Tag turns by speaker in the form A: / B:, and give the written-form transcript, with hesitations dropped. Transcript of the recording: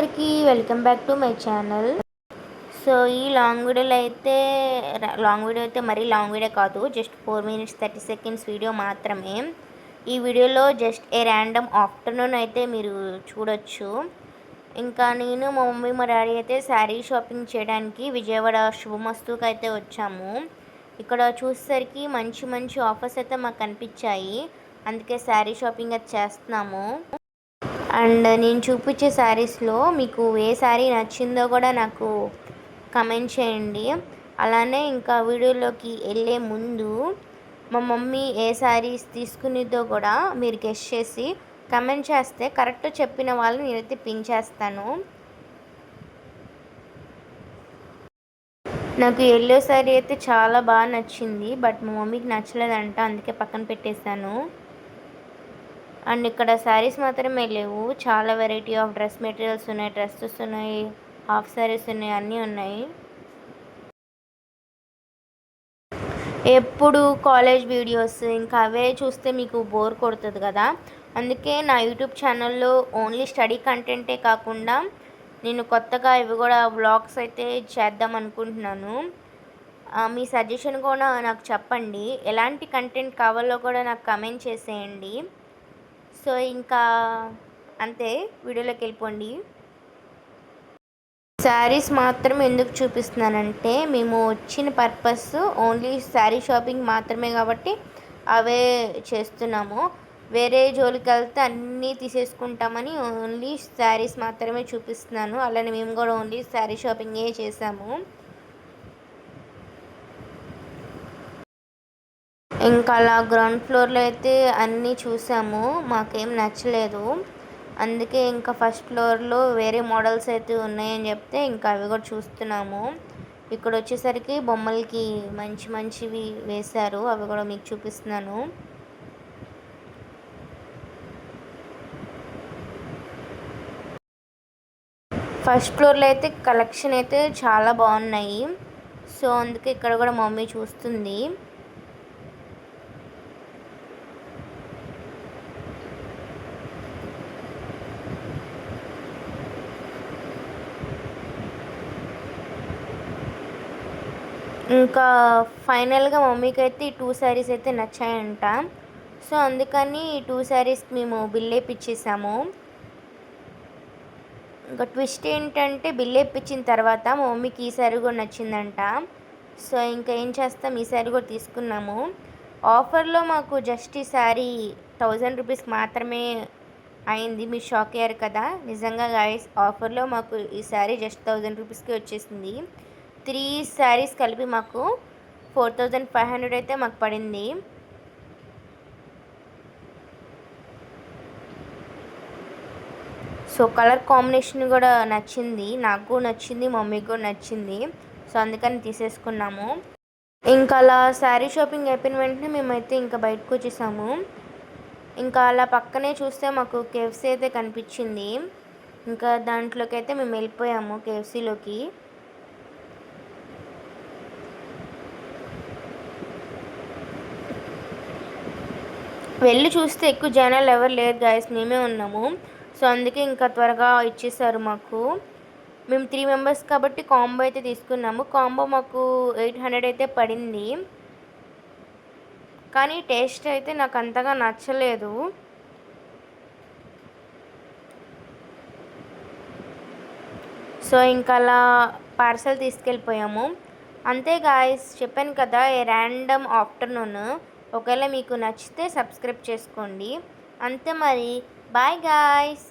A: అందరికీ welcome back to my channel. So ఈ long video అయితే మరీ లాంగ్ వీడియో కాదు, జస్ట్ 4 minutes 30 seconds వీడియో మాత్రమే. ఈ వీడియోలో జస్ట్ ఏ ర్యాండమ్ ఆఫ్టర్నూన్ అయితే మీరు చూడొచ్చు. ఇంకా నేను మా మమ్మీ మా డాడీ అయితే శారీ షాపింగ్ చేయడానికి విజయవాడ శుభమస్తుకి అయితే వచ్చాము. ఇక్కడ చూసేసరికి మంచి మంచి ఆఫర్స్ అయితే మాకు కనిపించాయి, అందుకే శారీ షాపింగ్ అయితే చేస్తున్నాము. అండ్ నేను చూపించే శారీస్లో మీకు ఏ శారీ నచ్చిందో కూడా నాకు కమెంట్ చేయండి. అలానే ఇంకా వీడియోలోకి వెళ్ళే ముందు మా మమ్మీ ఏ శారీస్ తీసుకునేదో కూడా మీరు గెస్ చేసి కమెంట్ చేస్తే కరెక్ట్ చెప్పిన వాళ్ళు నేనైతే పిన్ చేస్తాను. నాకు ఎల్లో శారీ అయితే చాలా బాగా నచ్చింది, బట్ మా మమ్మీకి నచ్చలేదంట, అందుకే పక్కన పెట్టేశాను. అండ్ ఇక్కడ శారీస్ మాత్రమే లేవు, చాలా వెరైటీ ఆఫ్ డ్రెస్ మెటీరియల్స్ ఉన్నాయి, డ్రెస్సెస్ ఉన్నాయి, హాఫ్ శారీస్ ఉన్నాయి, అన్నీ ఉన్నాయి. ఎప్పుడు కాలేజ్ వీడియోస్ ఇంకా అవే చూస్తే మీకు బోర్ కొడుతుంది కదా, అందుకే నా యూట్యూబ్ ఛానల్లో ఓన్లీ స్టడీ కంటెంటే కాకుండా నేను కొత్తగా ఇవి కూడా వ్లాగ్స్ అయితే చేద్దాం అనుకుంటున్నాను. మీ సజెషన్ కూడా నాకు చెప్పండి, ఎలాంటి కంటెంట్ కావాలో కూడా నాకు కమెంట్ చేసేయండి. సో ఇంకా అంతే, వీడియోలోకి వెళ్ళిపోండి. శారీస్ మాత్రం ఎందుకు చూపిస్తున్నానంటే మేము వచ్చిన పర్పస్ ఓన్లీ శారీ షాపింగ్ మాత్రమే కాబట్టి అవే చేస్తున్నాము. వేరే జోలికి వెళ్తే అన్నీ తీసేసుకుంటామని ఓన్లీ శారీస్ మాత్రమే చూపిస్తున్నాను. అలానే మేము కూడా ఓన్లీ శారీ షాపింగే చేసాము. ఇంకా అలా గ్రౌండ్ ఫ్లోర్లో అయితే అన్నీ చూసాము, మాకేం నచ్చలేదు, అందుకే ఇంకా ఫస్ట్ ఫ్లోర్లో వేరే మోడల్స్ అయితే ఉన్నాయని చెప్తే ఇంకా అవి కూడా చూస్తున్నాము. ఇక్కడ వచ్చేసరికి బొమ్మలకి మంచి మంచివి వేశారు, అవి కూడా మీకు చూపిస్తున్నాను. ఫస్ట్ ఫ్లోర్లో అయితే కలెక్షన్ అయితే చాలా బాగున్నాయి, సో అందుకే ఇక్కడ కూడా మమ్మీ చూస్తుంది. ఇంకా ఫైనల్గా మమ్మీకి అయితే ఈ 2 శారీస్ అయితే నచ్చాయంట, సో అందుకని ఈ 2 శారీస్కి మేము బిల్ వేయించేసాము. ఇంకా ట్విస్ట్ ఏంటంటే బిల్ వేయించిన తర్వాత మా మమ్మీకి ఈ శారీ కూడా నచ్చిందంట, సో ఇంకా ఏం చేస్తాం, ఈ శారీ కూడా తీసుకున్నాము. ఆఫర్లో మాకు జస్ట్ ఈ శారీ 1000 రూపీస్కి మాత్రమే అయింది. మీరు షాక్ అయ్యారు కదా, నిజంగా గైస్ ఆఫర్లో మాకు ఈ శారీ జస్ట్ 1000 రూపీస్కి వచ్చేసింది. 3 శారీస్ కలిపి మాకు 4500 అయితే మాకు పడింది. సో కలర్ కాంబినేషన్ కూడా నచ్చింది, నాకు కూడా నచ్చింది, మమ్మీకి కూడా నచ్చింది, సో అందుకని తీసేసుకున్నాము. ఇంకా అలా శారీ షాపింగ్ అయిపోయిన వెంటనే మేమైతే ఇంకా బయటకు వచ్చేసాము. ఇంకా అలా పక్కనే చూస్తే మాకు కేఎఫ్సీ అయితే కనిపించింది, ఇంకా దాంట్లోకి అయితే మేము వెళ్ళిపోయాము కేఎఫ్సీలోకి. వెళ్ళి చూస్తే ఎక్కువ జనాలు ఎవరు లేరు గాయస్, మేమే ఉన్నాము, సో అందుకే ఇంకా త్వరగా ఇచ్చేసారు మాకు. మేము 3 members కాబట్టి కాంబో అయితే తీసుకున్నాము. కాంబో మాకు 800 అయితే పడింది, కానీ టేస్ట్ అయితే నాకు అంతగా నచ్చలేదు. సో ఇంకా అలా పార్సల్ తీసుకెళ్ళిపోయాము. అంతే గాయస్, చెప్పాను కదా ఏ ర్యాండమ్ ఆఫ్టర్నూన్. ఒకవేళ మీకు నచ్చితే సబ్స్క్రైబ్ చేసుకోండి. అంతే మరి, బాయ్ గాయస్.